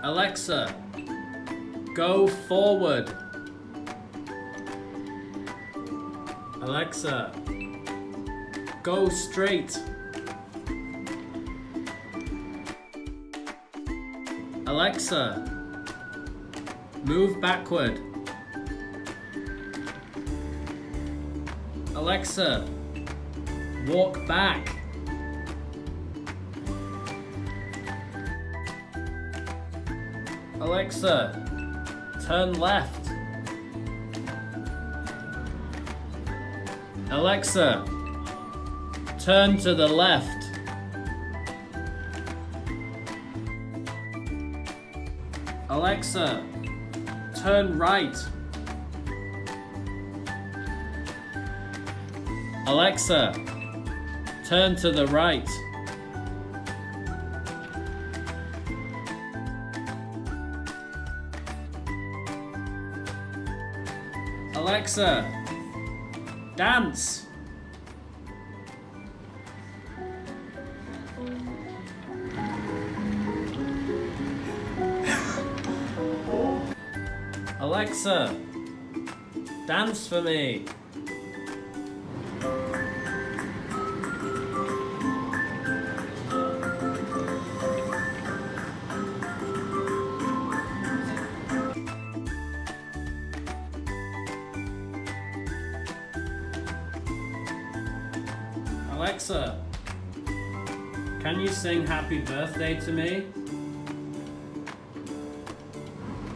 Alexa, go forward. Alexa, go straight. Alexa, move backward. Alexa, walk back. Alexa, turn left. Alexa, turn to the left. Alexa, turn right. Alexa, turn to the right. Alexa, dance. Alexa, dance for me. Alexa, can you sing Happy Birthday to me?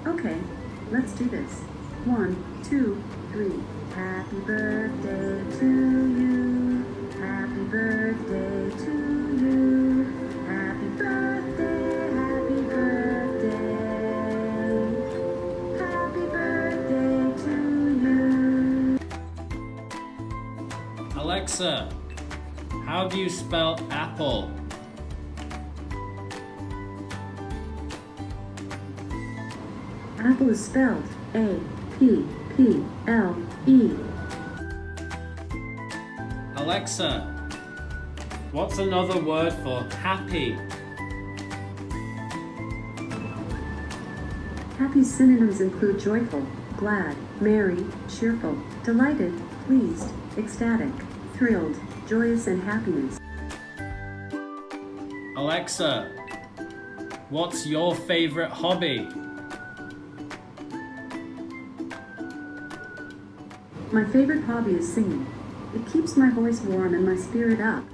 Okay, let's do this. 1, 2, 3. Happy birthday to you. Happy birthday to you. Happy birthday, happy birthday. Happy birthday to you. Alexa, how do you spell apple? Apple is spelled A-P-P-L-E. Alexa, what's another word for happy? Happy synonyms include joyful, glad, merry, cheerful, delighted, pleased, ecstatic, thrilled, joyous, and happiness. Alexa, what's your favorite hobby? My favorite hobby is singing. It keeps my voice warm and my spirit up.